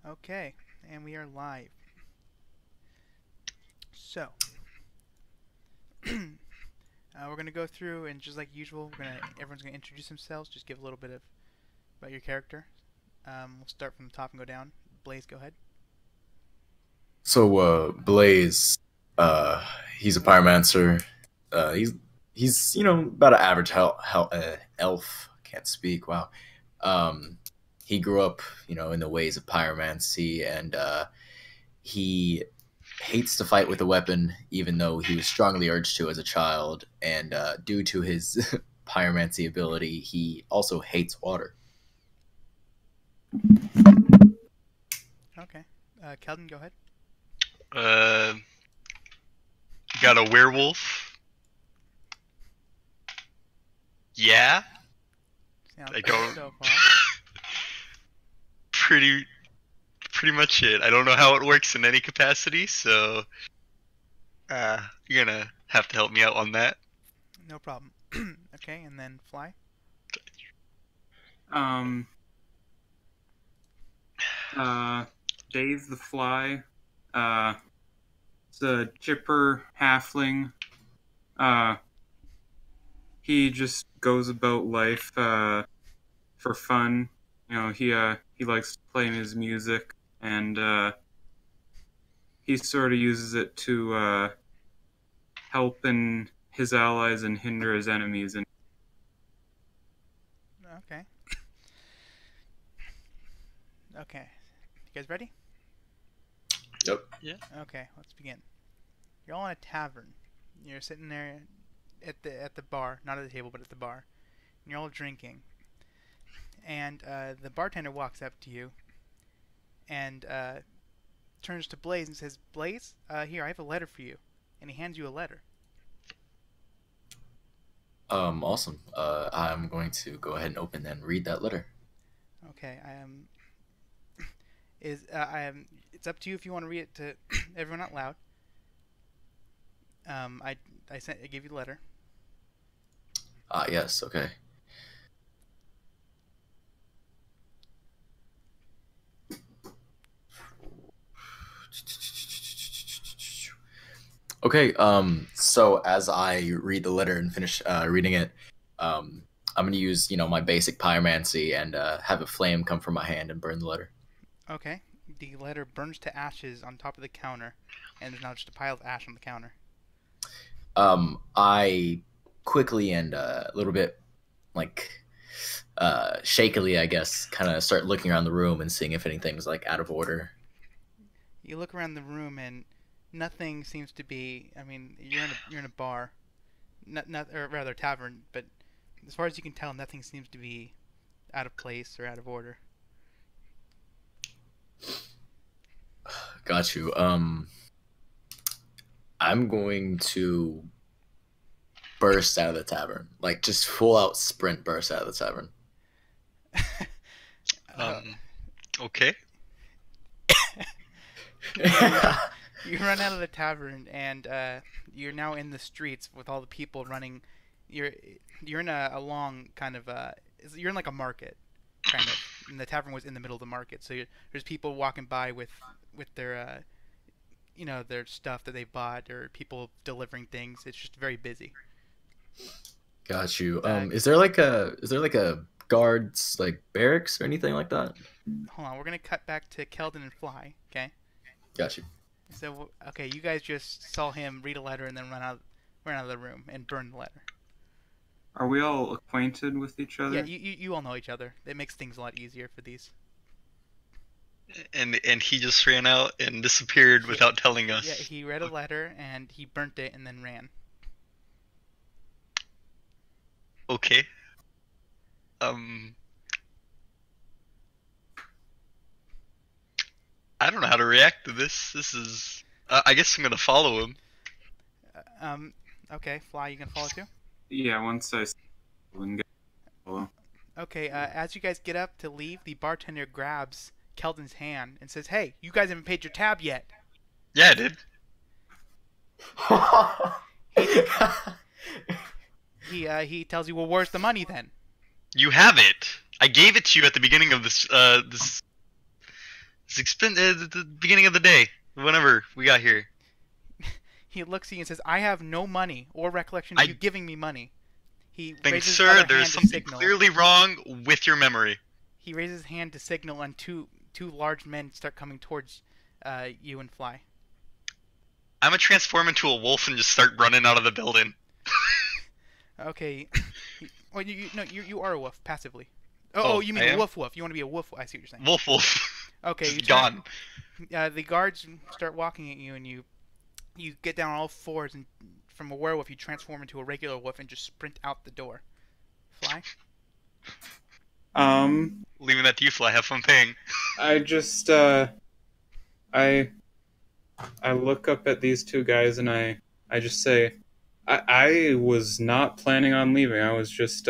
Okay, and we are live. So, we're gonna go through and just like usual, everyone's gonna introduce themselves. Just give a little bit of about your character. We'll start from the top and go down. Blaze, go ahead. Blaze, uh, he's a pyromancer. He's about an average elf. Can't speak. Wow. Um, he grew up, in the ways of pyromancy, and he hates to fight with a weapon, even though he was strongly urged to as a child. And due to his pyromancy ability, he also hates water. Okay. Keldon, go ahead. Uh, got a werewolf. Yeah, Sounds I good don't. so far. pretty, pretty much it. I don't know how it works in any capacity, so you're gonna have to help me out on that. No problem. Okay, and then Fly. Um, Dave the Fly. It's a chipper halfling. He just goes about life for fun. He likes playing his music, and he sort of uses it to help in his allies and hinder his enemies. And Okay. Okay. You guys ready? Yep. Yeah. Okay, let's begin. You're all in a tavern. You're sitting there at the bar, not at the table, but at the bar. And you're all drinking. And the bartender walks up to you and turns to Blaze and says, "Blaze, here, I have a letter for you." And he hands you a letter. Awesome. I'm going to go ahead and open and read that letter. Okay, it's up to you if you want to read it to everyone out loud. I gave you the letter. Yes. Okay. Okay, so as I read the letter and finish reading it, I'm gonna use, my basic pyromancy and have a flame come from my hand and burn the letter. Okay, the letter burns to ashes on top of the counter, and there's now just a pile of ash on the counter. I quickly and a little bit, like, shakily, I guess, kind of start looking around the room and seeing if anything's, like, out of order. You look around the room and nothing seems to be. I mean, you're in a bar, or rather tavern, but as far as you can tell, nothing seems to be out of place or out of order. Got you. I'm going to burst out of the tavern, like just full out sprint burst out of the tavern. Okay. You run out of the tavern and you're now in the streets with all the people running. You're in a long kind of you're in like a market kind of, and the tavern was in the middle of the market. So there's people walking by with their their stuff that they bought, or people delivering things. It's just very busy. Got you. Is there like a guards like barracks or anything like that? Hold on, we're gonna cut back to Keldon and Fly. Okay. Got you. So okay, you guys just saw him read a letter and then run out of the room and burn the letter. are we all acquainted with each other? Yeah, you all know each other. It makes things a lot easier for these. And he just ran out and disappeared without telling us. Yeah, he read a letter and he burnt it and then ran. Okay. I don't know how to react to this. This is. I guess I'm gonna follow him. Okay, Fly, you gonna follow too? Yeah, once I get follow. Okay, as you guys get up to leave, the bartender grabs Keldon's hand and says, "Hey, you guys haven't paid your tab yet." Yeah, I did. He tells you, "Well, where's the money then?" You have it. I gave it to you at the beginning of this It's been the beginning of the day. Whenever we got here. He looks at you and says, "I have no money or recollection of you giving me money." He Thanks, raises his sir. other There's hand to something signal. clearly wrong with your memory. He raises his hand to signal, and two large men start coming towards you and Fly. I'm gonna transform into a wolf and just start running out of the building. Okay. Well, you are a wolf passively. Oh, you mean a woof woof? You want to be a woof? I see what you're saying. Wolf. Okay, you gone. The guards start walking at you, and you get down on all fours, and from a werewolf you transform into a regular wolf and just sprint out the door. Fly. Leaving that to you, Fly. Have fun paying. I just I look up at these two guys and I just say, I was not planning on leaving. I was just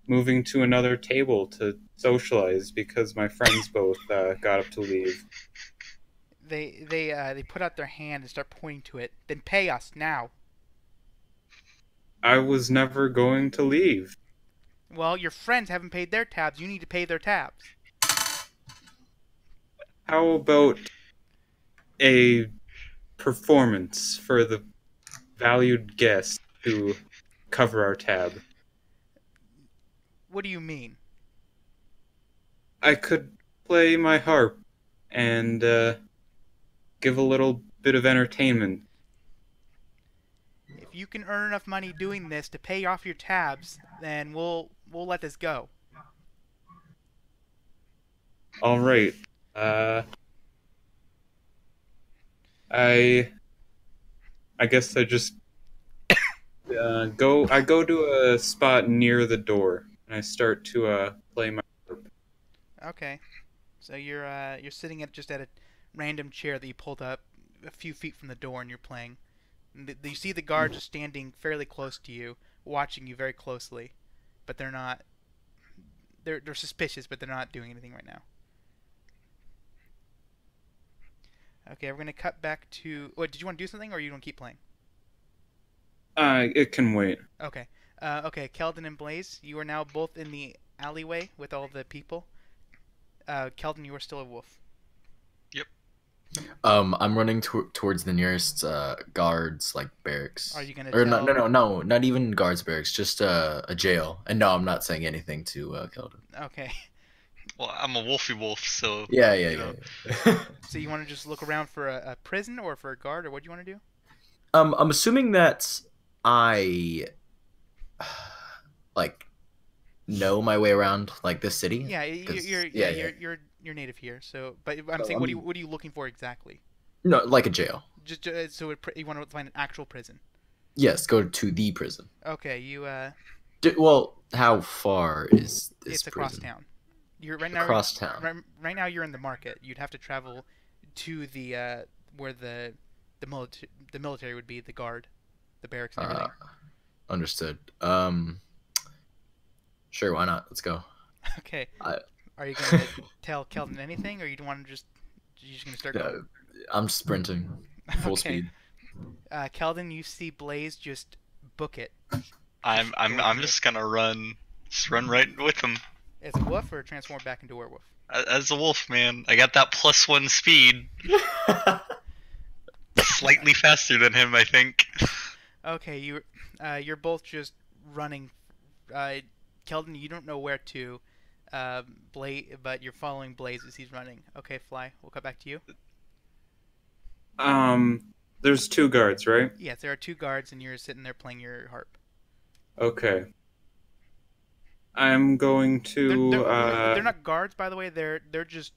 moving to another table to socialize because my friends both got up to leave. They put out their hand and start pointing to it. Then pay us now. I was never going to leave. Well, your friends haven't paid their tabs. You need to pay their tabs. How about a performance for the valued guest to cover our tab? What do you mean? I could play my harp and give a little bit of entertainment. If you can earn enough money doing this to pay off your tabs, then we'll let this go. All right. I guess I just go to a spot near the door and I start to play my harp. Okay. So you're sitting at a random chair that you pulled up a few feet from the door, and you're playing. You see the guards are standing fairly close to you, watching you very closely, but they're not. They're suspicious, but they're not doing anything right now. Okay, we're gonna cut back to. What, did you want to do something, or you want to keep playing? It can wait. Okay. Okay, Keldon and Blaze, you are now both in the alleyway with all the people. Keldon, you are still a wolf. Yep. I'm running towards the nearest guards, like barracks. Are you gonna? Or no, not even guards barracks, just a jail. And no, I'm not saying anything to Keldon. Okay. Well, I'm a wolfy wolf, so... Yeah. So you want to just look around for a prison or for a guard, or what do you want to do? I'm assuming that I like know my way around like this city. Yeah, you're native here. So, but I'm saying, what are you looking for exactly? No, like a jail. Just you want to find an actual prison. Yes, go to the prison. Okay, you Well, how far is this it's across prison? town. You're right now Across town. Right now you're in the market. You'd have to travel to the where the military would be, the guard, the barracks and everything. Understood. Sure, why not? Let's go. Okay. Are you gonna tell Keldon anything, or you want to you're just gonna start going? I'm sprinting, full Okay. speed. Keldon, you see Blaze just book it. I'm just gonna run right with him. As a wolf, or transform back into a werewolf? As a wolf, man. I got that +1 speed. Slightly faster than him, I think. Okay, you're both just running. Keldon, you don't know where to, but you're following Blaze as he's running. Okay, Fly, we'll cut back to you. There's two guards, right? Yes, there are two guards, and you're sitting there playing your harp. Okay. I'm going to. They're not guards, by the way. They're just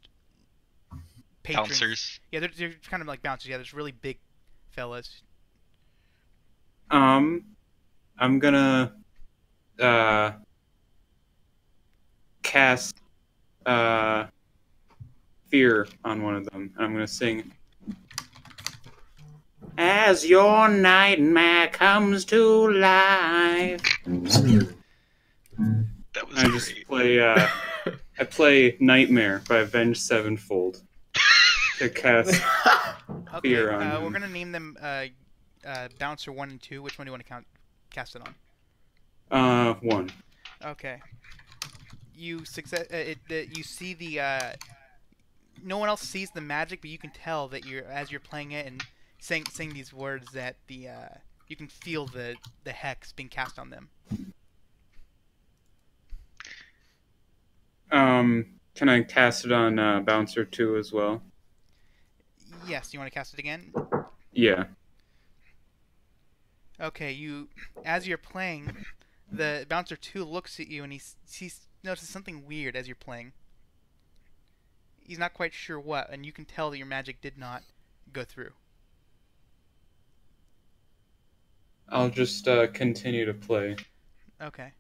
patrons. Bouncers. Yeah, they're kind of like bouncers. Yeah, there's really big fellas. I'm gonna cast fear on one of them. I'm gonna sing. As your nightmare comes to life. That was I great. just play. I play Nightmare by Avenged Sevenfold to cast Okay, fear on him. we're gonna name them Bouncer 1 and 2. Which one do you want to cast it on? 1. Okay. You success. You see the no one else sees the magic, but you can tell that as you're playing it and saying these words that you can feel the hex being cast on them. Can I cast it on Bouncer 2 as well? Yes, you want to cast it again? Yeah. Okay, as you're playing, the Bouncer 2 looks at you and he notices something weird as you're playing. He's not quite sure what, and you can tell that your magic did not go through. I'll just continue to play. Okay.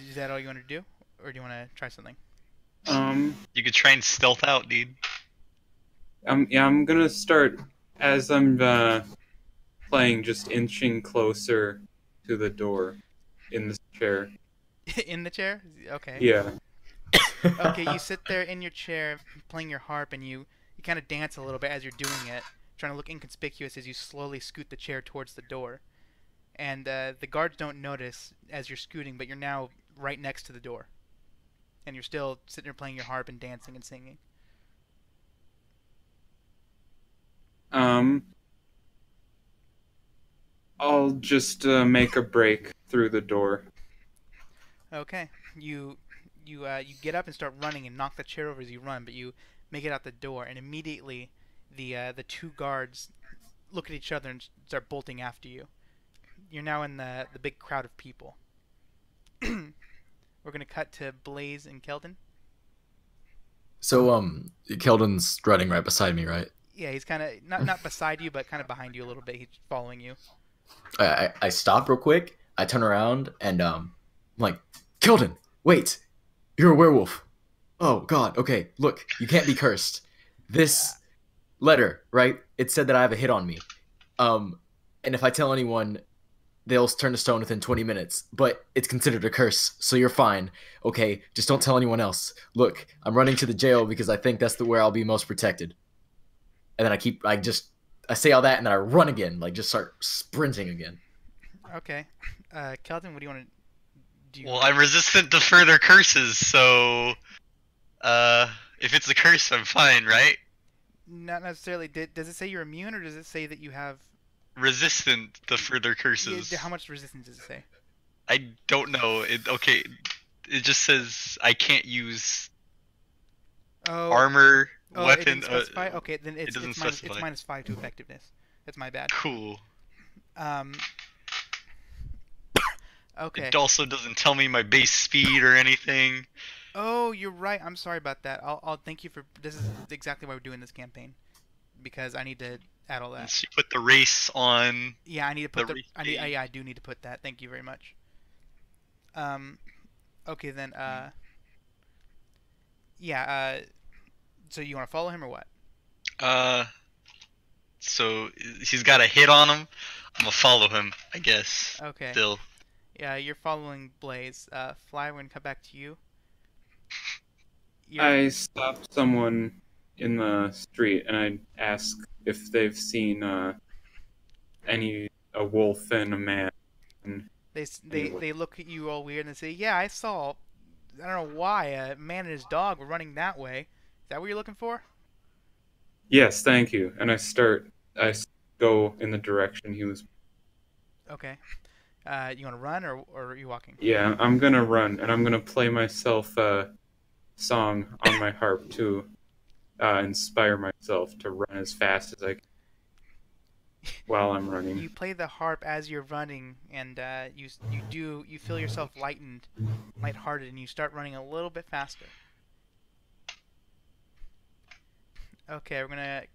Is that all you want to do? Or do you want to try something? You could try and stealth out, dude. I'm gonna start as I'm playing, just inching closer to the door in this chair. In the chair? Okay. Yeah. Okay, you sit there in your chair playing your harp, and you kind of dance a little bit as you're doing it, trying to look inconspicuous as you slowly scoot the chair towards the door. And the guards don't notice as you're scooting, but you're now right next to the door. And you're still sitting there playing your harp and dancing and singing. I'll just make a break through the door. Okay, you get up and start running and knock the chair over as you run, but you make it out the door, and immediately the two guards look at each other and start bolting after you. You're now in the big crowd of people. We're gonna cut to Blaze and Keldon. So Keldon's running right beside me, right? Yeah, he's kind of not beside you, but kind of behind you a little bit. He's following you. I stop real quick. I turn around and I'm like, Keldon, wait, you're a werewolf. Oh God, okay, look, you can't be cursed. This letter, right? It said that I have a hit on me. And if I tell anyone, they'll turn to stone within 20 minutes. But it's considered a curse, so you're fine. Okay, just don't tell anyone else. Look, I'm running to the jail because I think that's where I'll be most protected. And then I say all that and then I run again, like just start sprinting again. Okay, Keldon, what do you want to do? Well, I'm resistant to further curses, so if it's a curse, I'm fine, right? Not necessarily. Does it say you're immune, or does it say that you have Resistant to further curses. How much resistance does it say? I don't know. It just says I can't use armor, weapon. It didn't specify? Okay, then it's specify. -5 to effectiveness. That's my bad. Cool. Okay. It also doesn't tell me my base speed or anything. Oh, you're right. I'm sorry about that. I'll thank you for. This is exactly why we're doing this campaign, because I need to add all that. So you put the race on. Yeah, I need to put I do need to put that. Thank you very much. Okay then. Yeah. So you want to follow him or what? So he's got a hit on him. I'm gonna follow him, I guess. Okay. Still. Yeah, you're following Blaze. Fly, we're gonna come back to you. I stopped someone in the street and I ask if they've seen a wolf and a man. They look at you all weird and they say, "Yeah, I saw. I don't know why a man and his dog were running that way. Is that what you're looking for?" Yes, thank you. And I go in the direction he was. Okay. You want to run or are you walking? Yeah, I'm gonna run and I'm gonna play myself a song on my harp to inspire myself to run as fast as I can while I'm running. You play the harp as you're running, and you feel yourself lighthearted, and you start running a little bit faster. Okay, we're gonna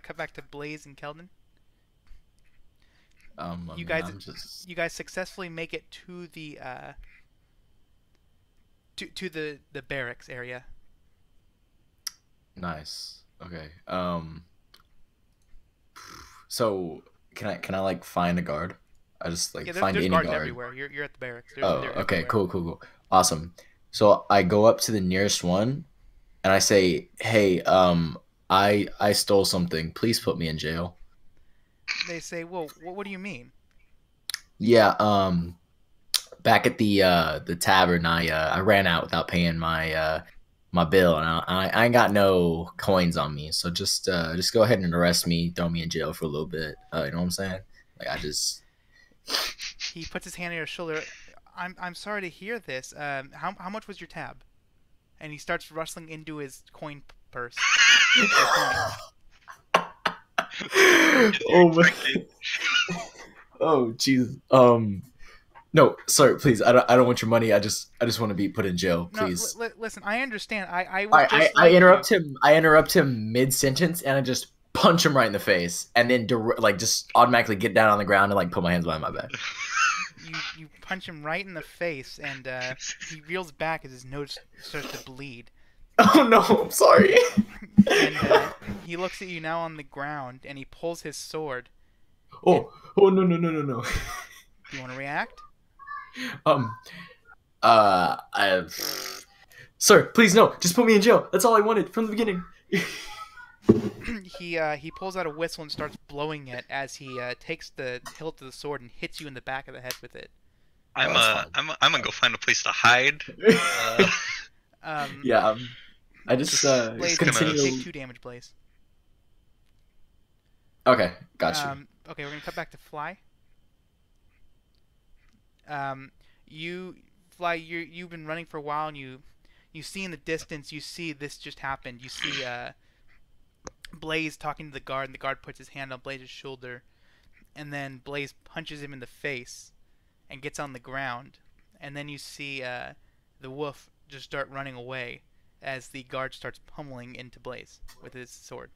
cut back to Blaze and Keldon. You guys successfully make it to the to the barracks area. Nice. Okay. So can I like find a guard? I just like find there's any guards guard. everywhere. You're at the barracks. Okay, they're everywhere. cool. Awesome. So I go up to the nearest one and I say, "Hey, I stole something. Please put me in jail." They say, "Well, what do you mean?" Yeah, back at the tavern, I ran out without paying my my bill, and I ain't got no coins on me. So just go ahead and arrest me, throw me in jail for a little bit. You know what I'm saying? Like I just. He puts his hand on your shoulder. I'm sorry to hear this. How much was your tab? And he starts rustling into his coin purse. Oh my. Oh Jesus. No, sir, please. I don't want your money. I just want to be put in jail, please. No, listen, I understand. I interrupt him. I interrupt him mid sentence, and I just punch him right in the face, and then just automatically get down on the ground and like put my hands behind my back. You punch him right in the face, and he reels back as his nose starts to bleed. Oh no, I'm sorry. And he looks at you now on the ground, and he pulls his sword. Oh no. Do you want to react? Sir, please no. Just put me in jail. That's all I wanted from the beginning. He pulls out a whistle and starts blowing it as he takes the hilt of the sword and hits you in the back of the head with it. I'm gonna go find a place to hide. Yeah. I just Blaze, continue. take 2 damage, Blaze. Okay, gotcha. Okay, we're gonna cut back to Fly. You've been running for a while, and you see in the distance. You see this just happened. You see Blaze talking to the guard, and the guard puts his hand on Blaze's shoulder, and then Blaze punches him in the face, and gets on the ground. And then you see the wolf just start running away as the guard starts pummeling into Blaze with his sword.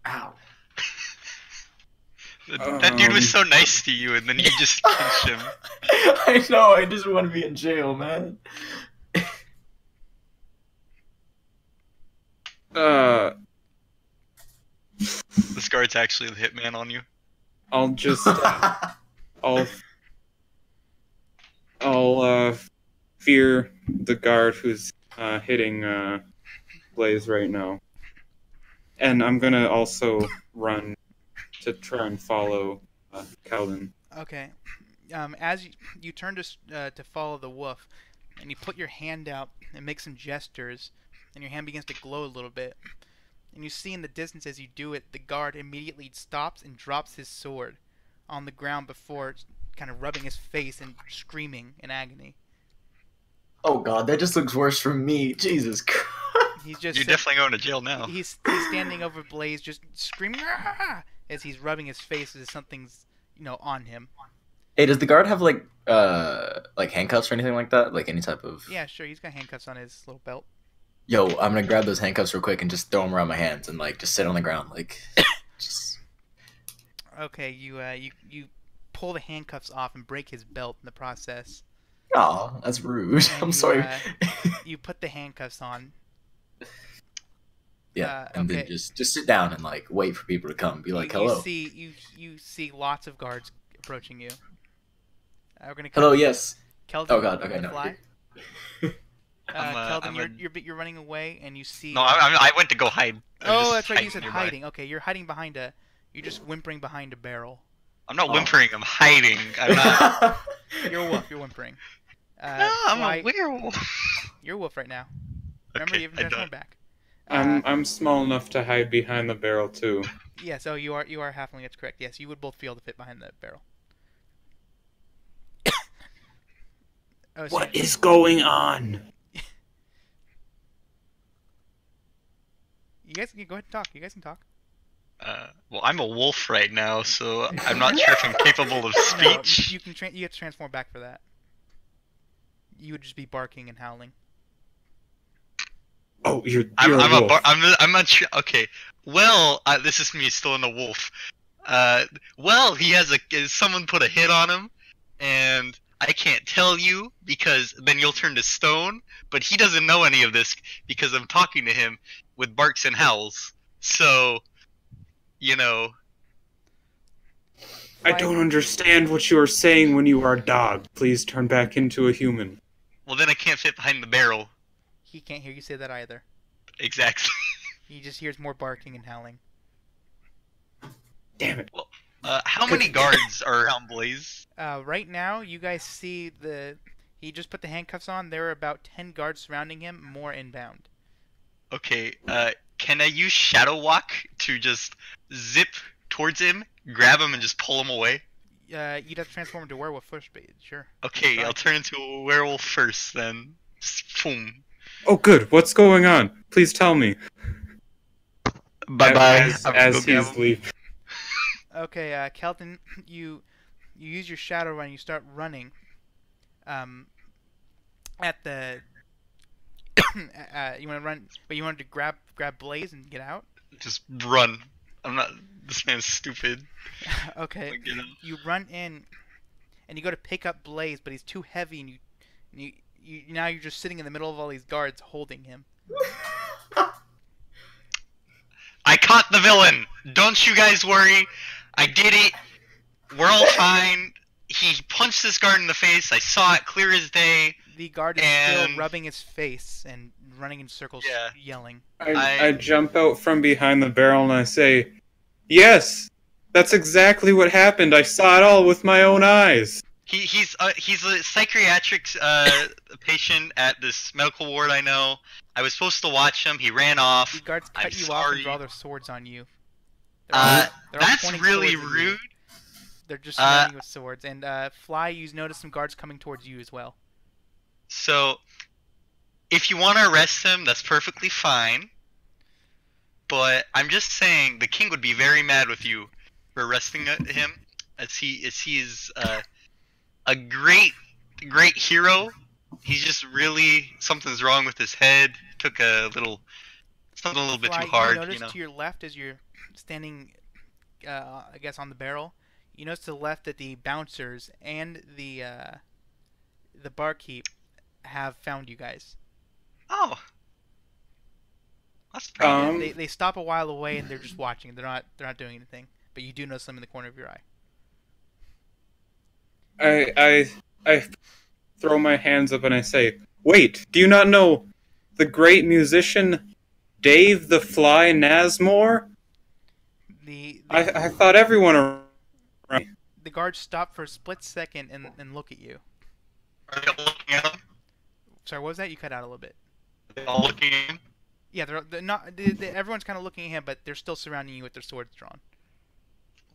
Ow. That dude was so nice to you, and then you just punched him. I know, I just want to be in jail, man. This guard's actually the hitman on you. I'll just I'll fear the guard who's hitting Blaze right now, and I'm gonna also run to try and follow Calvin. Okay. As you turn to follow the wolf, and you put your hand out and make some gestures, and your hand begins to glow a little bit. And you see in the distance as you do it, the guard immediately stops and drops his sword on the ground before kind of rubbing his face and screaming in agony. Oh god, that just looks worse for me. Jesus Christ. You're definitely going to jail now. He's standing over Blaze, just screaming as he's rubbing his face as if something's on him. Hey, does the guard have like handcuffs or anything like that? Like any type of? Yeah, sure. He's got handcuffs on his little belt. Yo, I'm gonna grab those handcuffs real quick and just throw them around my hands and like just sit on the ground like. Just... Okay, you pull the handcuffs off and break his belt in the process. Aw, that's rude. I'm sorry. You put the handcuffs on. Yeah, and then just sit down and like wait for people to come. Be like, hello. You see lots of guards approaching you. We're gonna. Hello, yes. Keldon, oh God, okay, no. Fly. Keldon, you're running away, and you see. No, I went to go hide. Oh, that's right. You said nearby. Hiding. Okay, you're hiding behind a. You're just whimpering behind a barrel. I'm not whimpering. I'm hiding. I'm not. You're a wolf. You're whimpering. No, I'm a werewolf. You're a wolf right now. Remember, you haven't transformed back. I'm small enough to hide behind the barrel too. Yeah, so you are halfling. That's correct. Yes, you would both feel to fit behind the barrel. What is going on? You guys can go ahead and talk. You guys can talk. Well, I'm a wolf right now, so I'm not sure if I'm capable of speech. No, you have to transform back for that. You would just be barking and howling. Oh, you're I'm a wolf. I'm not sure. Okay. Well, this is me still in a wolf. Well, he has someone put a hit on him, and I can't tell you because then you'll turn to stone. But he doesn't know any of this because I'm talking to him with barks and howls. So, I don't understand what you are saying when you are a dog. Please turn back into a human. Well, then I can't fit behind the barrel. He can't hear you say that either. Exactly. He just hears more barking and howling. Damn it. Well, how many guards are on Blaze? Right now, you guys see he just put the handcuffs on. There are about 10 guards surrounding him, more inbound. Okay, can I use Shadow Walk to just zip towards him, grab him, and just pull him away? You'd have to transform into a werewolf first, but sure. Okay, Try. I'll turn into a werewolf first, then. Just boom. Oh, good. What's going on? Please tell me. Bye bye. As he's leaving. Okay, Kelton, you use your shadow run. You start running. At the you want to run, but you wanted to grab Blaze and get out. Just run. I'm not. This man's stupid. Okay, Like, you know. you run in, and you go to pick up Blaze, but he's too heavy, and you now you're just sitting in the middle of all these guards holding him. I caught the villain. Don't you guys worry. I did it. We're all fine. He punched this guard in the face. I saw it clear as day. The guard is still rubbing his face and running in circles, yelling. I jump out from behind the barrel and I say, "Yes, that's exactly what happened. I saw it all with my own eyes." He's a psychiatric patient at this medical ward. I know. I was supposed to watch him. He ran off. The guards cut I'm you sorry. off and draw their swords on you. They're all That's pointing really swords at you. rude. They're just surrounding you with swords. And Fly, you notice some guards coming towards you as well. So, if you want to arrest him, that's perfectly fine. But I'm just saying, the king would be very mad with you for arresting him, as he is a great hero. He's just really something's wrong with his head. Took something a little bit too hard. You notice You know. to your left as you're standing, I guess on the barrel. You notice to the left that the bouncers and the barkeep have found you guys. Oh, that's pretty good. They stop a while away and they're just watching. They're not doing anything. But you do notice them in the corner of your eye. I throw my hands up and I say, "Wait, do you not know the great musician Dave the Fly Nasmore? I thought everyone around." The guards stop for a split second and look at you. Are they all looking at him? Sorry, what was that? You cut out a little bit. Are they all looking at him? Yeah, they're not. Everyone's kind of looking at him, but they're still surrounding you with their swords drawn.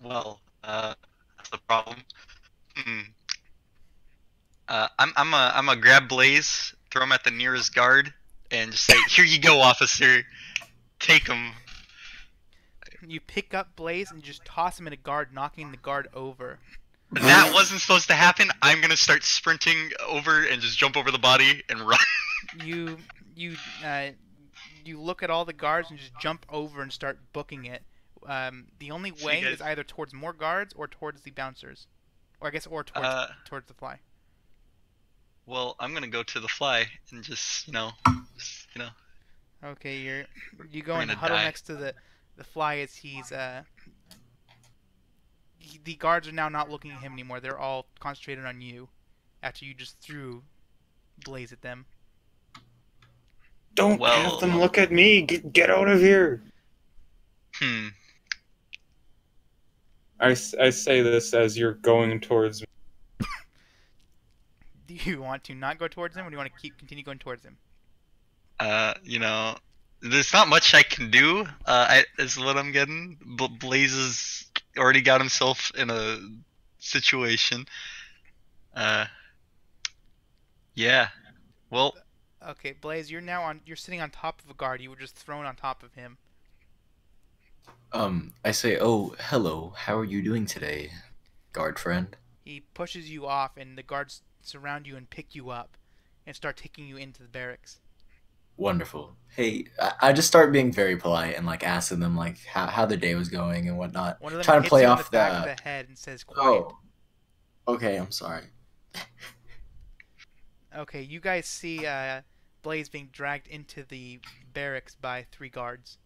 Well, that's the problem. I'm gonna grab Blaze, throw him at the nearest guard, and just say, "Here you go, officer. Take him." You pick up Blaze and just toss him at a guard, knocking the guard over. That wasn't supposed to happen. I'm gonna start sprinting over and just jump over the body and run. You look at all the guards and just jump over and start booking it. The only way is either towards more guards or towards the bouncers, or I guess towards the Fly. Well, I'm gonna go to the Fly and just Okay, you go and gonna huddle die. next to the Fly as he's the guards are now not looking at him anymore. They're all concentrated on you after you just threw Blaze at them. Don't have them look at me. Get out of here. I say this as you're going towards me. Do you want to not go towards him, or do you want to continue going towards him? There's not much I can do. Is what I'm getting. Blaze has already got himself in a situation. Yeah. Well. Okay, Blaze, you're sitting on top of a guard. You were just thrown on top of him. I say, "Oh, hello. How are you doing today, guard friend?" He pushes you off, and the guards surround you and pick you up, and start taking you into the barracks. Wonderful. Hey, I just start being very polite and like asking them like how the day was going and whatnot. One of them Trying to hits play you off in the back of the head and says, "Quiet." Oh. Okay, I'm sorry. Okay, you guys see Blaze being dragged into the barracks by 3 guards.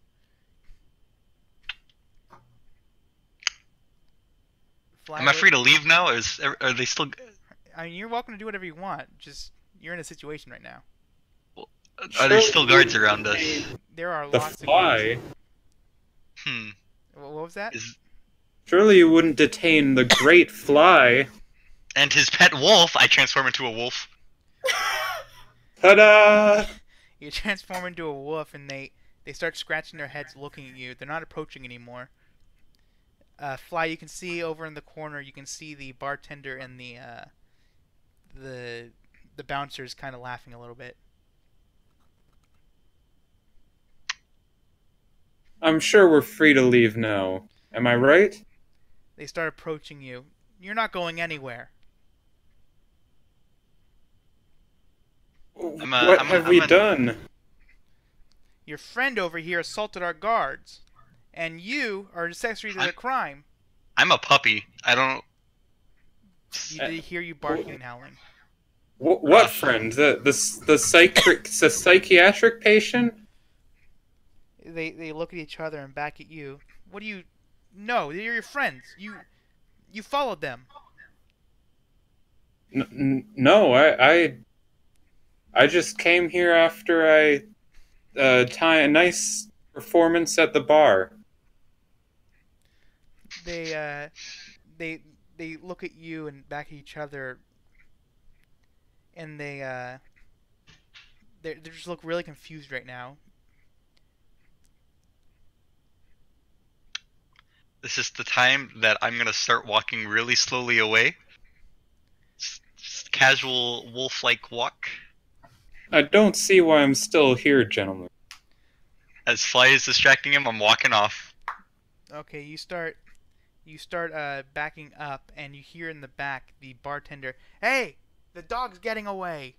Am I free to leave now? Are they still? I mean, you're welcome to do whatever you want. Just you're in a situation right now. Are there still guards around us? There are The lots Fly. of guards. What was that? Surely you wouldn't detain the great Fly. And his pet wolf. I transform into a wolf. Ta-da! You transform into a wolf, and They start scratching their heads, looking at you. They're not approaching anymore. Fly, you can see over in the corner. You can see the bartender and the the bouncers kind of laughing a little bit. I'm sure we're free to leave now. Am I right? They start approaching you. You're not going anywhere. What have we done? Your friend over here assaulted our guards, and you are accessory to the crime. I'm a puppy. I don't. You did hear you barking and howling. What friend? The psychiatric patient? They look at each other and back at you. What do you? No, they're your friends. You followed them. No, I just came here after a nice performance at the bar. They look at you and back at each other, and they just look really confused right now. This is the time that I'm gonna start walking really slowly away. Casual wolf-like walk. I don't see why I'm still here, gentlemen. As Fly is distracting him, I'm walking off. Okay, you start backing up, and you hear in the back the bartender, "Hey, the dog's getting away."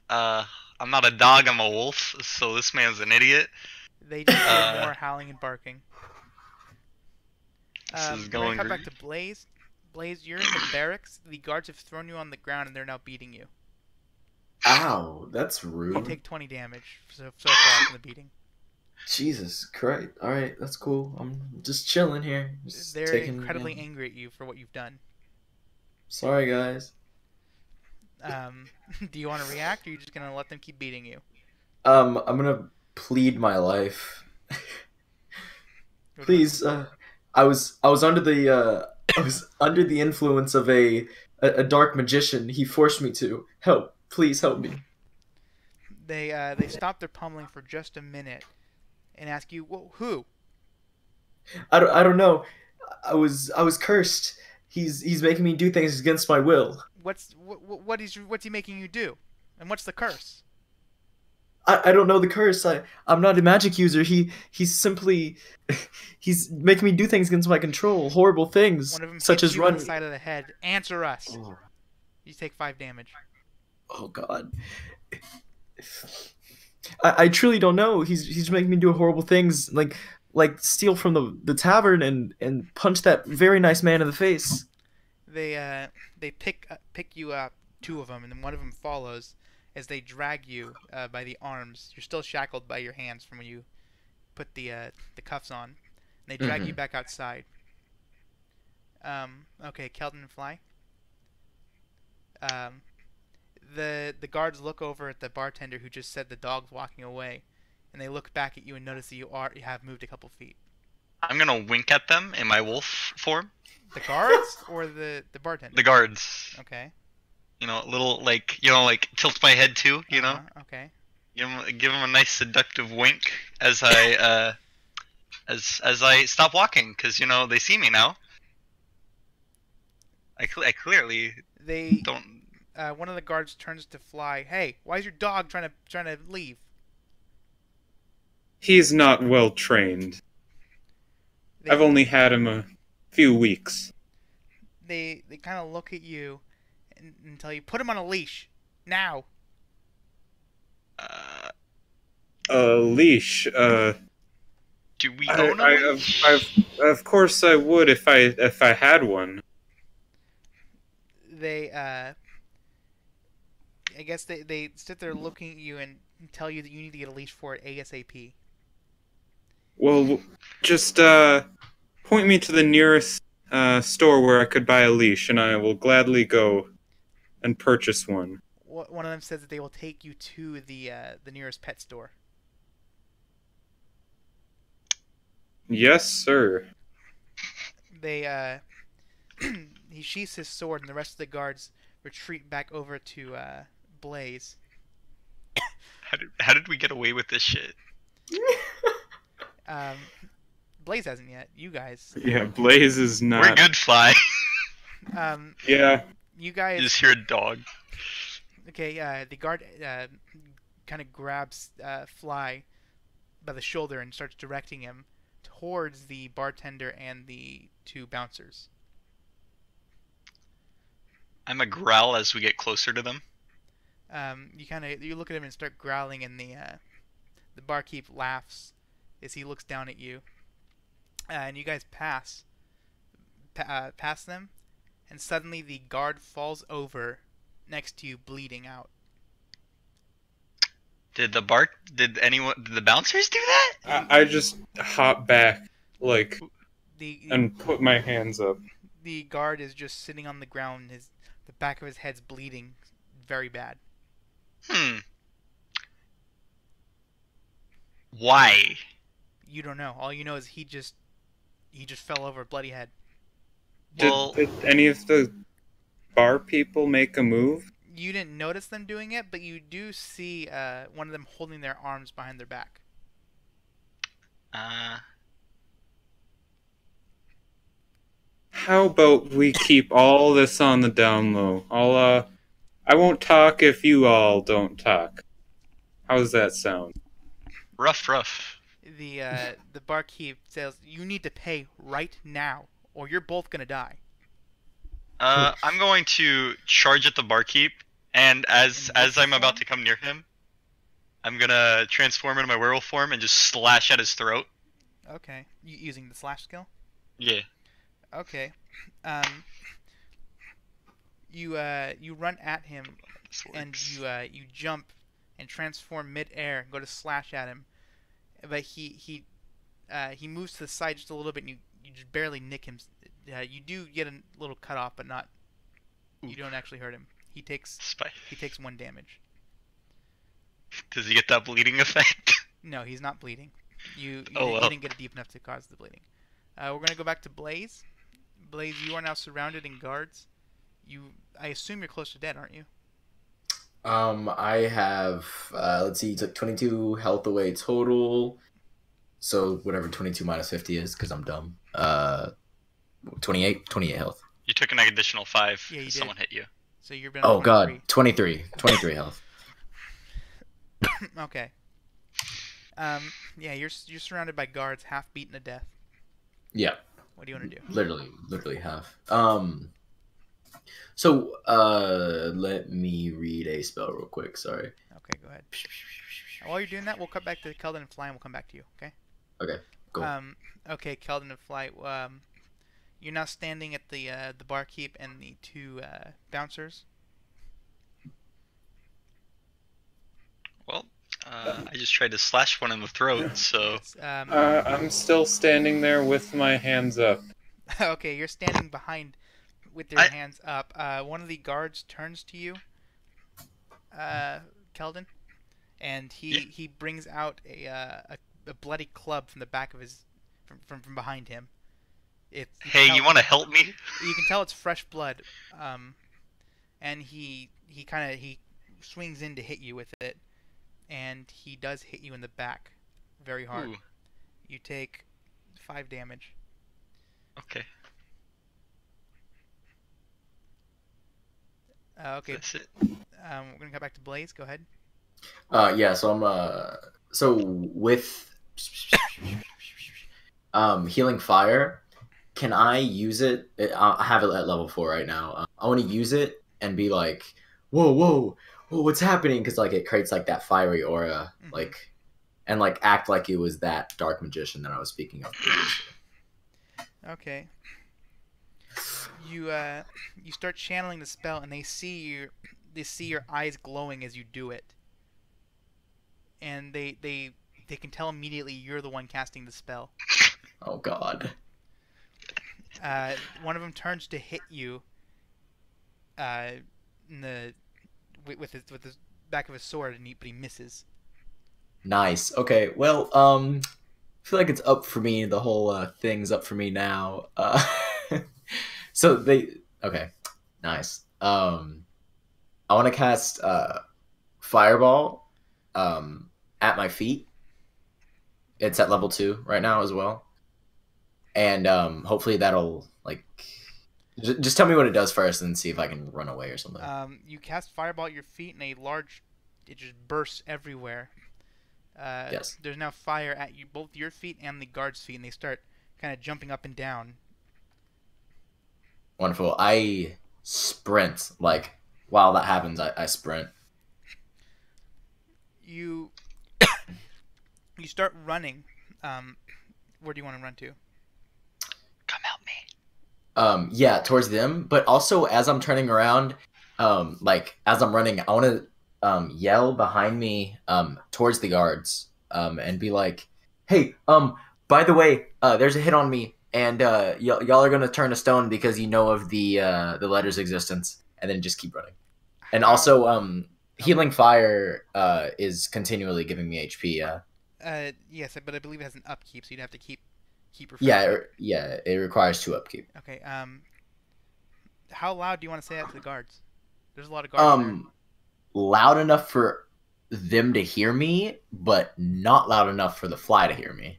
I'm not a dog, I'm a wolf, so this man's an idiot. They just hear more howling and barking. This is We're going gonna cut great. back to Blaze. Blaze, you're in the barracks. The guards have thrown you on the ground, and they're now beating you. Ow, that's You rude. take 20 damage so far from the beating. Jesus Christ. Alright, that's cool. I'm just chilling here. Just They're taking, incredibly yeah. angry at you for what you've done. Sorry, guys. Do you want to react, or are you just gonna let them keep beating you? I'm gonna plead my life. Please, I was under the influence of a dark magician. He forced me to. Help. Please help me. They stop their pummeling for just a minute and ask you, well, who? I don't know. I was cursed. He's making me do things against my will. What's he making you do? And what's the curse? I don't know the curse. I'm not a magic user. He's simply he's making me do things against my control. Horrible things, One of them such hits as you on run. the side of the head. Answer us. Oh, You take 5 damage. oh God. I truly don't know. He's making me do horrible things, like steal from the tavern and punch that very nice man in the face. They pick you up, 2 of them, and then one of them follows as they drag you by the arms. You're still shackled by your hands from when you put the cuffs on. And they drag you back outside. Okay, Kelton and Fly. The guards look over at the bartender who just said the dog's walking away, and they look back at you and notice that you have moved a couple feet. I'm gonna wink at them in my wolf form. The guards or the bartender? The guards. Okay. You know, little like tilt my head too. You know, Okay. give him a nice seductive wink as I as I stop walking, because they see me now. I clearly They don't. one of the guards turns to Fly. Hey, why is your dog trying to leave? He's not well trained. I've only had him a few weeks. They kind of look at you and tell you, put him on a leash now. A leash. Do we own a leash? Of course I would if I had one. They I guess they sit there looking at you and tell you that you need to get a leash for it ASAP. Well, just point me to the nearest store where I could buy a leash, and I will gladly go and purchase one. One of them says that they will take you to the nearest pet store. Yes, sir. They he sheaths his sword, and the rest of the guards retreat back over to Blaze. How did we get away with this shit? Blaze hasn't yet. You guys. Yeah, Blaze is We're not. good, Fly. Yeah. You You guys. just hear a dog. Okay. The guard kind of grabs Fly by the shoulder and starts directing him towards the bartender and the two bouncers. I'm a growl as we get closer to them. You look at him and start growling, and the barkeep laughs as he looks down at you. And you guys pass them, and suddenly the guard falls over next to you, bleeding out. Did the bouncers do that? I just hop back, like, The and put my hands up. the guard is just sitting on the ground. The back of his head's bleeding very bad. Why? You don't know. All you know is he just fell over, bloody head. Well, Did any of the bar people make a move? You didn't notice them doing it, but you do see one of them holding their arms behind their back. How about we keep all this on the down low? I won't talk if you all don't talk. How's that sound? rough. The barkeep says, "You need to pay right now, or you're both gonna die." I'm going to charge at the barkeep, and as In I'm wolf about form? to come near him, I'm gonna transform into my werewolf form and just slash at his throat. Okay. Using the slash skill. Yeah. Okay. You run at him This and works. you jump and transform mid-air and go to slash at him, but he moves to the side just a little bit, and you just barely nick him. You do get a little cut off, but not. You don't actually hurt him. He takes Spy. 1 damage. Does he get that bleeding effect? No, he's not bleeding. You Oh, well. didn't get it deep enough to cause the bleeding. We're gonna go back to Blaze. Blaze, you are now surrounded in guards. I assume you're close to dead, aren't you? I have let's see, you took 22 health away total. So whatever 22 minus 50 is, because I'm dumb. 28 health. You took an additional 5. Yeah, you did. Someone hit you. So you're been. Oh 23. god, 23 health. Okay. Yeah, you're surrounded by guards, half beaten to death. Yeah, What do you want to do? literally half. So let me read a spell real quick. Sorry. Okay, go ahead. While you're doing that, we'll cut back to Keldon and Fly, and we'll come back to you. Okay. Okay, go. Okay, Keldon and Fly. You're now standing at the barkeep and the two bouncers. Well, I just tried to slash one in the throat, so I'm still standing there with my hands up. Okay, you're standing behind with your hands up. One of the guards turns to you, Keldon, and he brings out a bloody club from the back of his from behind him. hey, you want to help me? You can tell it's fresh blood, and he swings in to hit you with it, and he does hit you in the back, very hard. Ooh. You take 5 damage. Okay. Okay. That's it. We're gonna come back to Blaze. Go ahead. Yeah, so I'm so with healing fire, can I use it? I have it at level 4 right now. I want to use it and be like, whoa, what's happening? Because like it creates like that fiery aura, Mhm. like, and like act like it was that dark magician that I was speaking of previously. Okay. You start channeling the spell, and they see your eyes glowing as you do it, and they can tell immediately you're the one casting the spell. Oh god. One of them turns to hit you, in the with the back of his sword, but he misses. Nice. Okay. Well, I feel like it's up for me. The whole thing's up for me now. So okay. Nice. I want to cast fireball at my feet. It's at level 2 right now as well, and hopefully that'll like just tell me what it does first, and see if I can run away or something. You cast fireball at your feet, and it just bursts everywhere. Yes. There's now fire at you, both your feet and the guard's feet, and they start kind of jumping up and down. Wonderful. I sprint. Like while that happens, I sprint. You you start running. Where do you want to run to? Come help me. Yeah, towards them. But also, as I'm turning around, like as I'm running, I want to yell behind me towards the guards, and be like, "Hey, by the way, there's a hit on me, and y'all are gonna turn to stone because you know of the letter's existence." And then just keep running. And also, healing fire is continually giving me HP. Yes, but I believe it has an upkeep, so you'd have to keep Yeah, refreshing. it requires 2 upkeep. Okay. How loud do you want to say that to the guards? There's a lot of guards there. Loud enough for them to hear me, but not loud enough for the fly to hear me.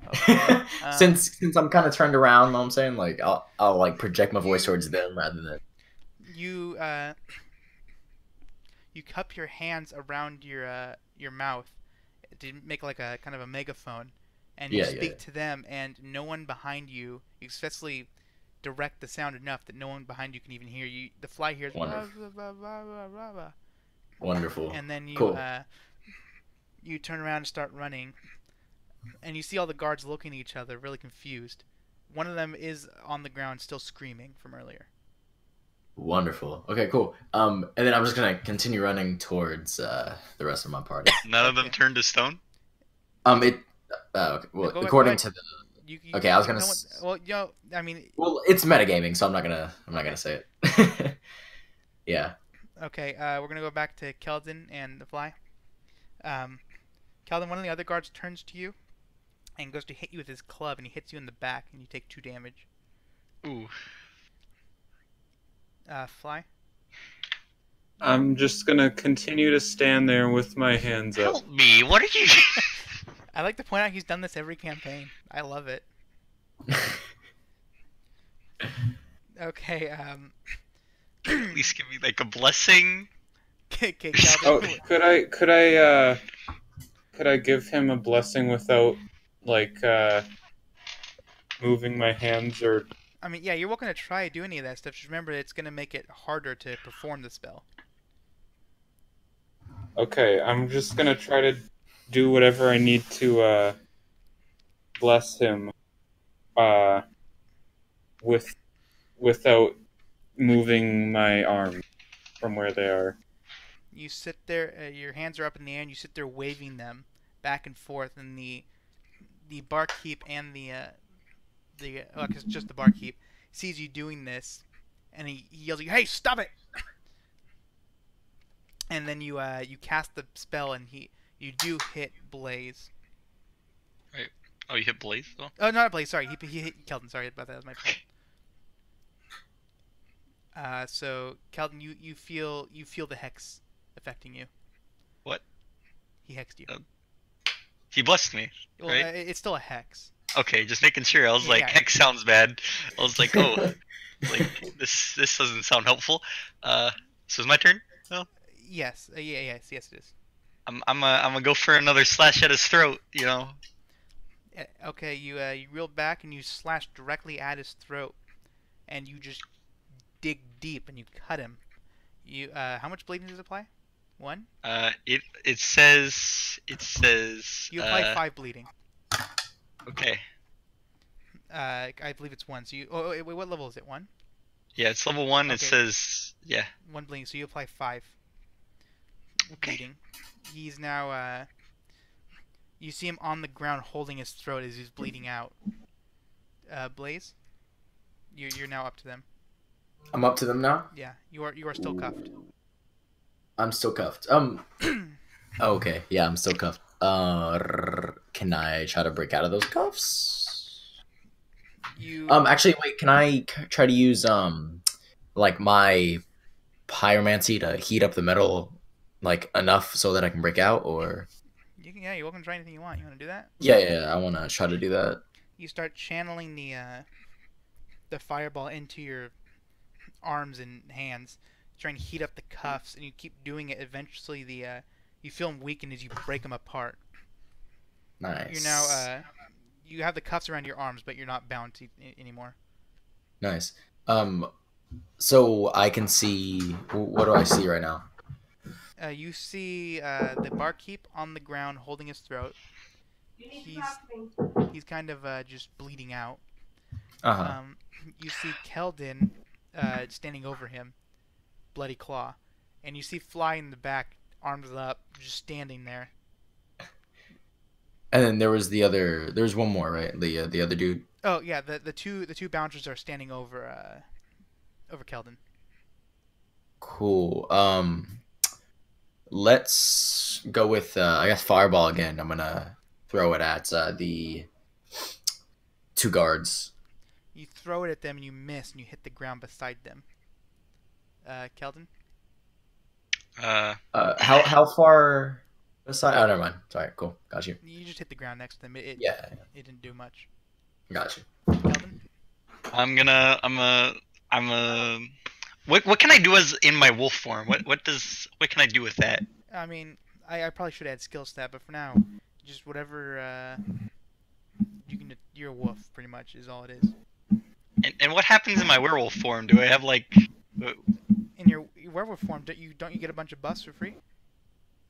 Okay. Since I'm kind of turned around, you know what I'm saying, like I'll like project my voice towards them rather than You you cup your hands around your mouth to make like a kind of a megaphone, and you speak to them, and no one behind you. You especially direct the sound enough that no one behind you can even hear you. The fly hears Wonderful. blah, blah, blah, blah, blah. Wonderful. And then you Cool. You turn around and start running, and you see all the guards looking at each other, really confused. One of them is on the ground, still screaming from earlier. Wonderful. Okay, cool. And then I'm just gonna continue running towards the rest of my party. None of them turned to stone. Okay, well, Go according ahead. to the You okay, I was gonna. no one, well, I mean, Well, it's metagaming, so I'm not gonna say it. Yeah. okay. We're gonna go back to Keldon and the fly. Keldon, one of the other guards turns to you and goes to hit you with his club, and he hits you in the back, and you take 2 damage. Ooh. Fly. I'm just gonna continue to stand there with my hands up. Help me! What are you? I like to point out he's done this every campaign. I love it. Okay. At least give me like a blessing. Okay, Oh, Keldon. could I give him a blessing without like moving my hands or? I mean, yeah, you're welcome to try do any of that stuff. Just remember, it's gonna make it harder to perform the spell. Okay, I'm just gonna try to do whatever I need to bless him without moving my arms from where they are. You sit there, your hands are up in the air, and you sit there waving them back and forth, and the barkeep and cause just the barkeep sees you doing this, and he yells at you, "Hey, stop it!" And then you cast the spell, and you do hit Blaze. Right. Oh, you hit Blaze though. Oh, not Blaze. Sorry, he hit Keldon. Sorry about that. That was my fault. So Keldon, you feel the hex affecting you. What? He hexed you. He blessed me. Well, Right? it's still a hex. Okay, just making sure. I was like, Yeah. hex sounds bad. I was like, oh, like this doesn't sound helpful. So it's my turn. No, Yes. Yes, it is. I'm gonna go for another slash at his throat. You know. Okay, you reel back and you slash directly at his throat, and you just dig deep and you cut him. You how much bleeding does it apply? 1? It says You apply 5 bleeding. Okay. I believe it's 1. So you wait, what level is it? 1? Yeah, it's level 1. It Okay. says 1 bleeding. So you apply 5 Okay. bleeding. He's now you see him on the ground holding his throat as he's bleeding out. Blaze, you're now up to them. I'm up to them now. Yeah, you are still cuffed. I'm still cuffed. Okay, yeah, I'm still cuffed. Can I try to break out of those cuffs? You Actually, wait. Can I try to use like my pyromancy to heat up the metal like enough so that I can break out, or Yeah, you're welcome to try anything you want. You want to do that? yeah, I want to try to do that. You start channeling the fireball into your arms and hands, trying to heat up the cuffs, and you keep doing it. Eventually, you feel them weaken as you break them apart. You're now Nice. you have the cuffs around your arms, but you're not bound anymore. Nice. Um, so I can see. What do I see right now? You see the barkeep on the ground holding his throat. He's kind of just bleeding out. Uh huh. Um, you see Keldon standing over him, bloody claw, and you see Fly in the back, arms up, just standing there. And then there was the other. There's one more, right? The other dude. Oh yeah, the two bouncers are standing over Keldon. Cool. Let's go with I guess fireball again. I'm gonna throw it at the two guards. You throw it at them and you miss and you hit the ground beside them. Keldon? How far aside? Oh, never mind. Sorry. Cool. Got you. You just hit the ground next to them. Yeah. It didn't do much. Got you. Keldon? I'm a. What can I do as in my wolf form? What can I do with that? I mean, I probably should add skill stat, but for now, just whatever you can. You're a wolf, pretty much, is all it is. And what happens in my werewolf form? Do I have like? In your werewolf form, don't you get a bunch of buffs for free?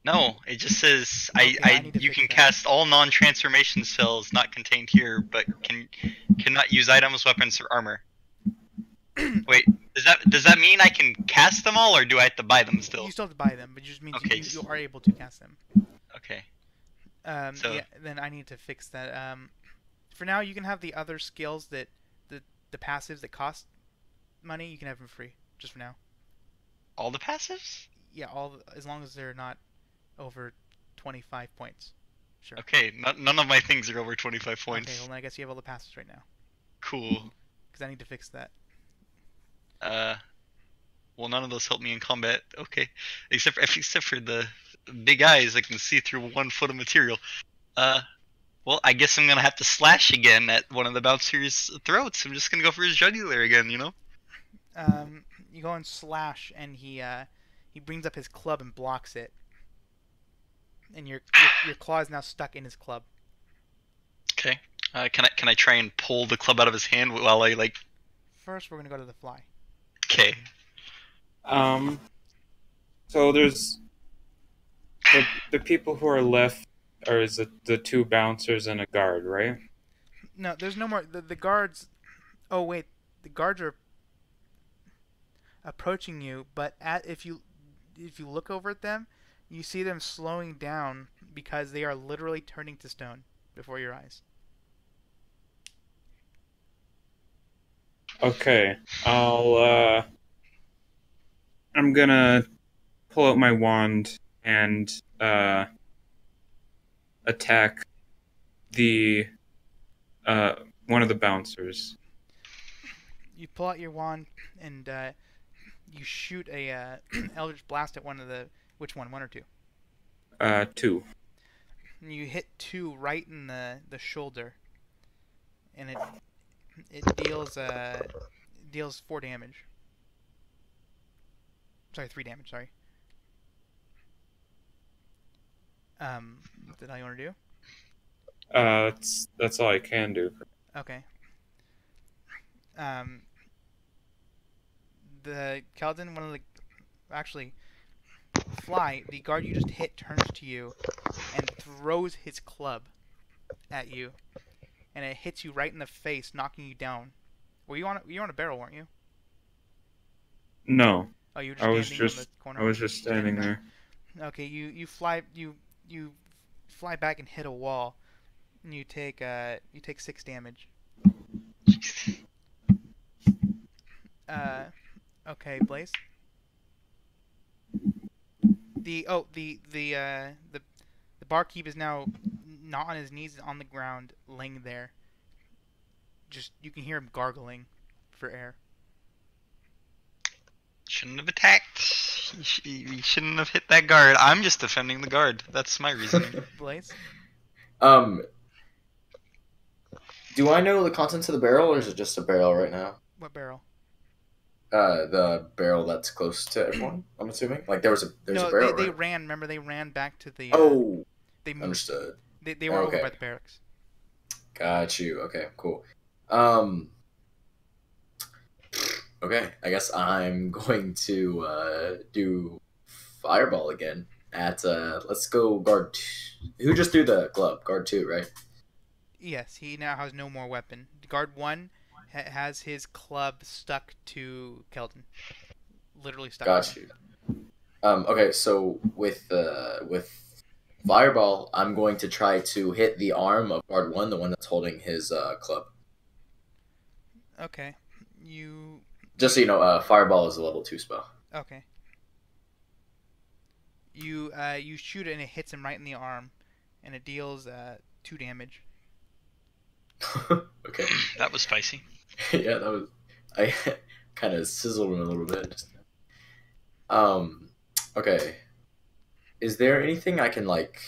No, it just says Okay, I need to you fix can that. cast all non-transformation spells not contained here, but cannot use items, weapons, or armor. Wait, does that mean I can cast them all, or do I have to buy them still? You still have to buy them, but it just means Okay, you are able to cast them. Okay. Yeah, then I need to fix that. For now, you can have the other skills that the passives that cost money. You can have them free, just for now. All the passives? Yeah, as long as they're not over 25 points. Sure. Okay, none of my things are over 25 points. Okay, well then I guess you have all the passives right now. Cool. Because I need to fix that. Well, none of those help me in combat. Okay, except for the big eyes, I can see through 1 foot of material. Well, I guess I'm gonna have to slash again at one of the bouncers' throats. I'm just gonna go for his jugular again, you know? You go and slash, and he brings up his club and blocks it. And your claw is now stuck in his club. Okay. Can I try and pull the club out of his hand while I like? First, we're gonna go to the Fly. Okay. So there's the people who are left, or is it the 2 bouncers and a guard, right? No, there's no more. The guards. Oh wait, the guards are approaching you, but if you look over at them, you see them slowing down because they are literally turning to stone before your eyes. Okay, I'm gonna pull out my wand and attack the one of the bouncers. You pull out your wand and you shoot a Eldritch Blast at one of the. Which one? 1 or 2? 2. And you hit 2 right in the shoulder, and it deals 4 damage. Sorry, 3 damage. Sorry. Is that all you want to do? That's all I can do. Okay. The Keldon, actually, Fly, the guard you just hit turns to you and throws his club at you, and it hits you right in the face, knocking you down. Well, you on a barrel, weren't you? No, Oh, you were I was standing on just the corner. I was just standing there. Okay, you fly back and hit a wall, and you take 6 damage. Okay, Blaze. The barkeep is now not on his knees, on the ground, laying there. Just you can hear him gargling for air. Shouldn't have attacked. You shouldn't have hit that guard. I'm just defending the guard. That's my reasoning. Blaze? Um, do I know the contents of the barrel, or is it just a barrel right now? What barrel? The barrel that's close to everyone. I'm assuming. Like there's a No, barrel. they Right? ran. Remember, they ran back to the. Oh, They moved. understood. They were over Okay. by the barracks. Got you. Okay, cool. Okay, I guess I'm going to do fireball again at let's go guard who just threw the glove? Guard 2, right? Yes, he now has no more weapon. Guard 1 has his club stuck to Keldon. Literally stuck to Got him. you. Okay, so with fireball, I'm going to try to hit the arm of guard 1, the one that's holding his club. Okay. You... Just so you know, fireball is a level 2 spell. Okay. You shoot it and it hits him right in the arm, and it deals 2 damage. Okay. That was spicy. Yeah, that was. I kind of sizzled him a little bit. Just, okay. Is there anything I can like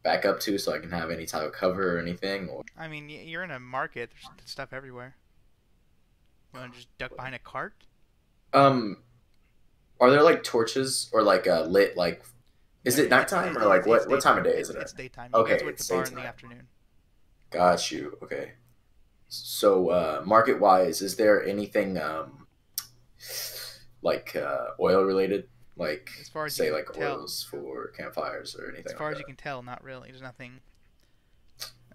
back up to so I can have any type of cover or anything? Or I mean, you're in a market. There's stuff everywhere. You want to just duck behind a cart? are there like torches or like lit like? Is it nighttime or like what time of day is it? It's daytime. Okay, You guys went to it's the bar in daytime. the afternoon. Got you. Okay. So market wise, is there anything like oil related? Like As far as say you like can tell. oils for campfires or anything As far like as you that? can tell, not really. There's nothing.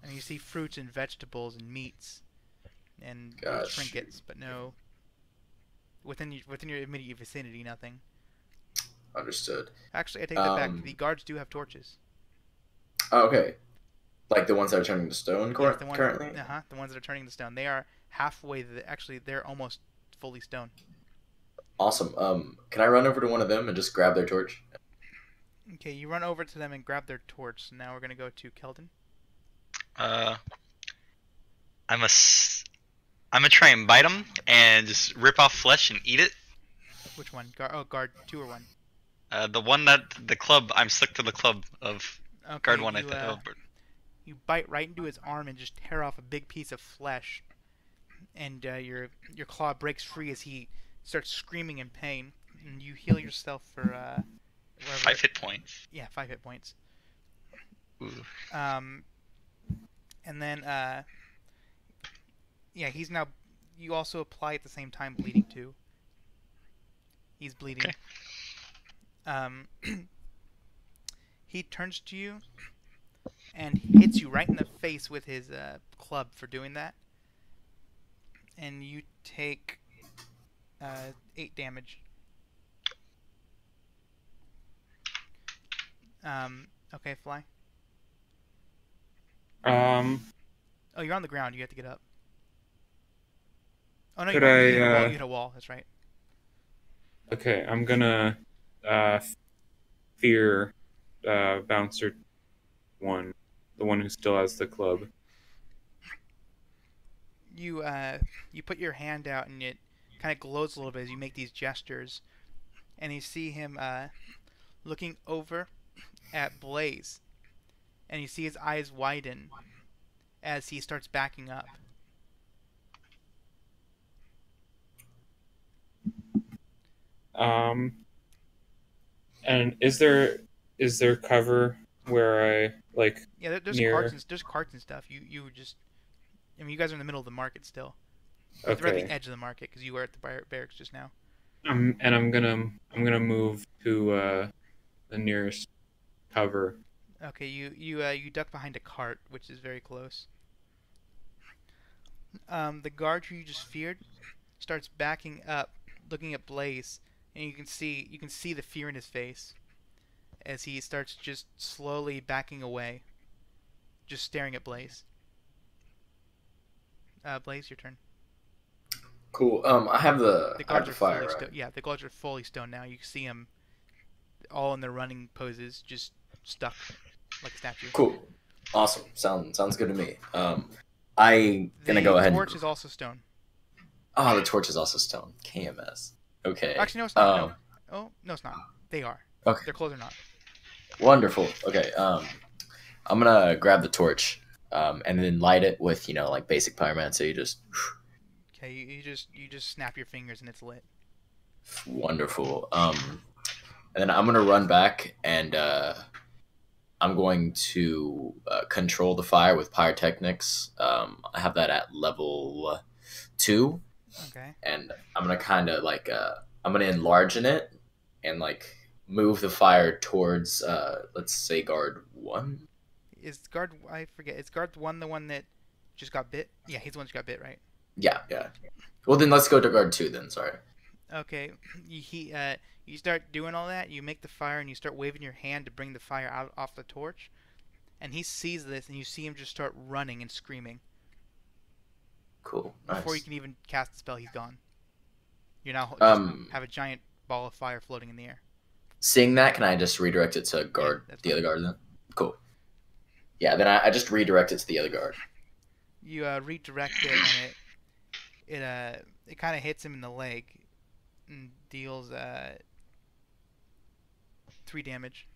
I mean, you see fruits and vegetables and meats and little Gotcha. trinkets, but no. Within your immediate vicinity, nothing. Understood. Actually, I take that back. The guards do have torches. Oh, okay. Like the ones that are turning to stone Yes, the ones, currently? the ones that are turning to stone. They are halfway. Actually, they're almost fully stone. Awesome. Can I run over to one of them and just grab their torch? Okay, you run over to them and grab their torch. Now we're gonna go to Keldon. I'm gonna try and bite him and just rip off flesh and eat it. Which one? Guard 2 or 1? The one that the club. I'm stuck to the club of Okay, guard 1. you, you bite right into his arm and just tear off a big piece of flesh, and your claw breaks free as he starts screaming in pain. And you heal yourself for whatever. 5 hit points. Yeah, 5 hit points. Ooh. And then yeah, he's now. You also apply at the same time bleeding too. He's bleeding. Okay. He turns to you and hits you right in the face with his club for doing that. And you take 8 damage. Okay, Fly. Oh, you're on the ground. You have to get up. Oh no, Could you I, hit a wall. That's right. Okay, I'm gonna fear bouncer 1, the one who still has the club. You put your hand out and it kind of glows a little bit as you make these gestures, and you see him looking over at Blaze, and you see his eyes widen as he starts backing up. And is there cover where I like? Yeah, there's near... carts and stuff. You just, I mean, you guys are in the middle of the market still. You're at the edge of the market because you were at the barracks just now. And I'm gonna move to the nearest cover. Okay, you duck behind a cart, which is very close. The guard who you just feared starts backing up, looking at Blaze, and you can see the fear in his face as he starts just slowly backing away, just staring at Blaze. Blaze, your turn. Cool. I have the guards are fire, fully right? Yeah, the guards are fully stoned now. You can see them all in their running poses, just stuck like a statue. Cool. Awesome. Sounds good to me. I gonna go ahead. The torch is also stone. Oh, the torch is also stone. KMS. Okay. Actually, no, it's not. No. Oh no, it's not. They are. Okay. Their clothes are not. Wonderful. Okay. I'm gonna grab the torch, and then light it with like basic pyromancy. So you just Okay, you just snap your fingers and it's lit. wonderful. And then I'm gonna run back and I'm going to control the fire with pyrotechnics. I have that at level 2, Okay. and I'm gonna kind of like I'm gonna enlarge in it and like move the fire towards let's say guard 1. Is guard? I forget. Is guard one the one that just got bit? Yeah, he's the one that got bit, right? Yeah, yeah. Well, then let's go to guard 2 then. Sorry. Okay. You start doing all that. You make the fire and you start waving your hand to bring the fire out off the torch. And he sees this, and you see him just start running and screaming. Cool. Nice. Before you can even cast the spell, he's gone. You now just have a giant ball of fire floating in the air. Seeing that, can I just redirect it to guard that's the fine. other guard then? Cool. Yeah, then I just redirect it to the other guard. You redirect it, and it kind of hits him in the leg, and deals 3 damage.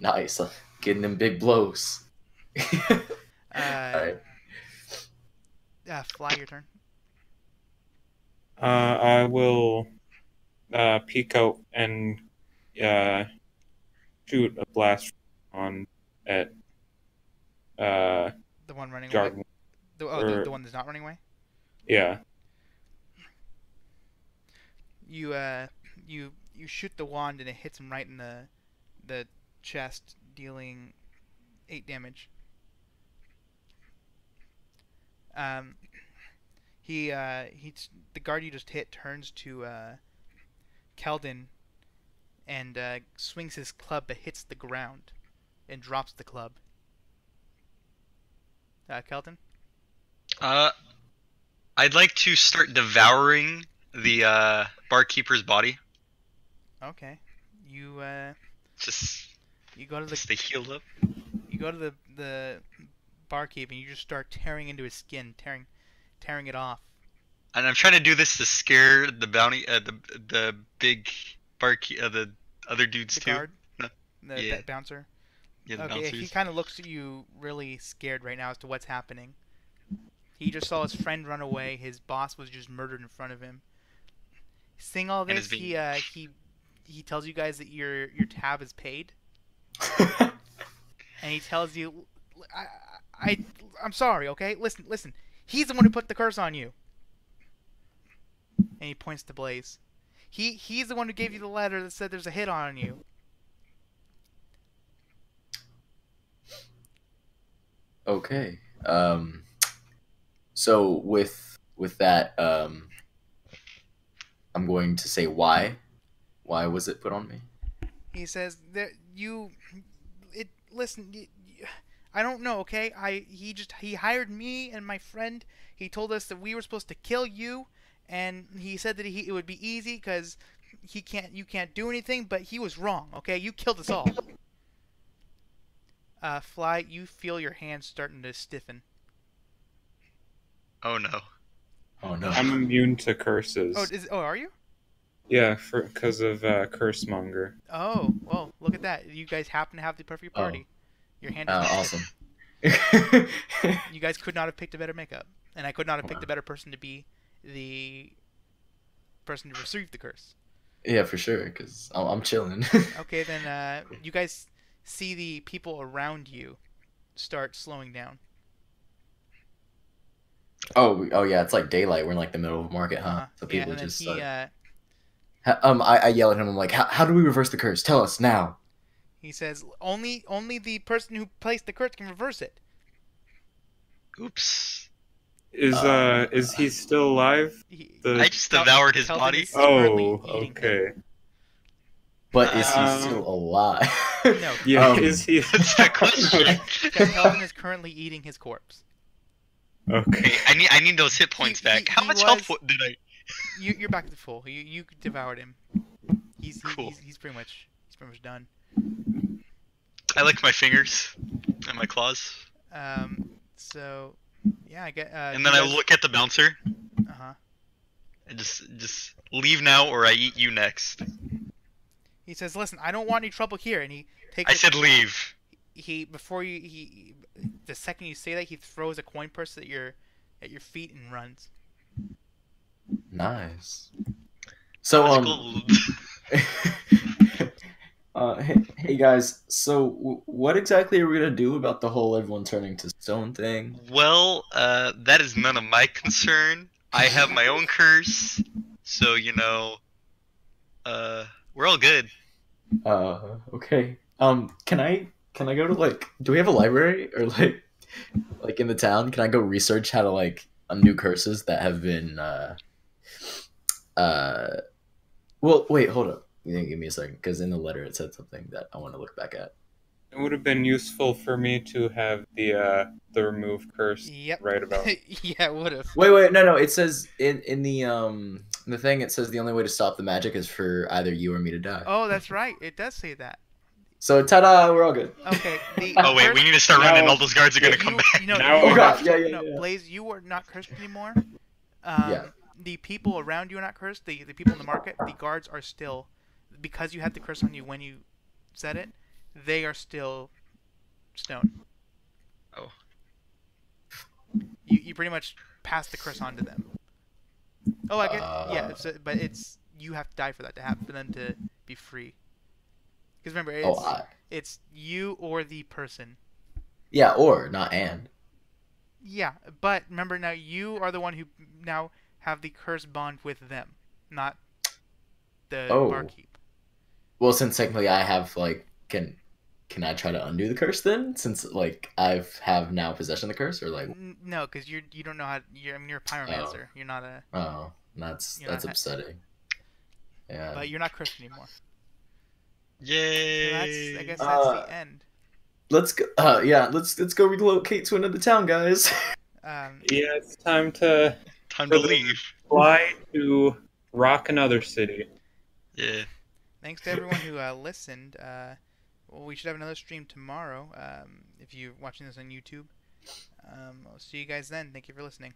Nice. Getting them big blows. Alright. Fly, your turn. I will peek out and shoot a blast at The one running guard away. or- The one that's not running away. Yeah. You shoot the wand and it hits him right in the chest, dealing 8 damage. The guard you just hit turns to Keldon and swings his club but hits the ground and drops the club. Keldon? I'd like to start devouring the barkeeper's body. Okay. You Just go to the stay healed up. you go to the barkeep and you just start tearing into his skin, tearing it off. And I'm trying to do this to scare the bounty, the big barkeep, the other dudes The too. guard, Yeah. bouncer. Yeah, the Okay, he bouncers. kind of looks at you really scared right now as to what's happening. He just saw his friend run away. His boss was just murdered in front of him. Seeing all And this, is being- he tells you guys that your tab is paid, and he tells you, I'm sorry, okay? Listen. He's the one who put the curse on you. And he points to Blaze. He's the one who gave you the letter that said there's a hit on you. Okay. So with that, I'm going to say why. Why was it put on me? He says that I don't know, okay? He hired me and my friend. He told us that we were supposed to kill you, and he said that it would be easy because you can't do anything, but he was wrong, okay? You killed us all. Fly, you feel your hands starting to stiffen. Oh no. Oh no. I'm immune to curses. Are you? Yeah, because of Cursemonger. Oh, well, look at that. You guys happen to have the perfect party. Your hand is not Awesome. stiffen. You guys could not have picked a better makeup, and I could not have picked a better person to be the person to receive the curse. Yeah, for sure, because I'm chilling. Okay, then you guys see the people around you start slowing down. Oh yeah, it's like daylight. We're in like the middle of a market, huh? Uh-huh. So people and then just he, I yell at him. I'm like, how do we reverse the curse? Tell us now. he says, only the person who placed the curse can reverse it. Oops. Is he still alive? I just devoured his Kelvin body. is currently Oh, eating him. okay. But is he Um, still alive? No. Yeah, is he? That's the question. Kelvin is currently eating his corpse. Okay. Okay, I need those hit points back. How he much was- health did I? You're back to full. You devoured him. Cool. He's pretty much done. I lick my fingers and my claws, So yeah, I get. and then I look at the bouncer. Uh Just leave now, or I eat you next. He says, "Listen, I don't want any trouble here." And he takes. I said leave. The second you say that, he throws a coin purse at your feet and runs. Nice. So Gold. hey guys. So what exactly are we gonna do about the whole everyone turning to stone thing? Well, that is none of my concern. I have my own curse, so we're all good. Okay. Can I go to like? Do we have a library or like in the town? Can I go research how to like undo curses that have been uh well, wait, hold up. Give me a second, because in the letter it said something that I want to look back at. It would have been useful for me to have the remove curse Yep. right about. Yeah, it would have. Wait, no. It says in the thing. It says the only way to stop the magic is for either you or me to die. Oh, that's right. It does say that. So ta-da, we're all good. Okay. Oh wait, we need to start running. All those guards are gonna come back. Now Oh we god, have- yeah. Blaze, you are not cursed anymore. Yeah. The people around you are not cursed. The people in the market, the guards are still, because you had the curse on you when you said it, they are still stone. Oh. You pretty much passed the curse on to them. Oh, I get but it's you have to die for that to happen for them to be free. Because remember, it's you or the person. Yeah, or not and. Yeah, but remember now you are the one who now have the curse bond with them, not the barkeep. Well, since technically I have like can I try to undo the curse then? Since like have now possession of the curse, or like no, because you don't know how. You're a pyromancer. You're not a. Oh, that's upsetting. Yeah. But you're not cursed anymore. Yay! So I guess that's the end. Let's go. Let's go relocate to another town, guys. Yeah, it's time to leave. fly to rock another city. Yeah. Thanks to everyone who listened. Well, we should have another stream tomorrow. If you're watching this on YouTube, I'll see you guys then. Thank you for listening.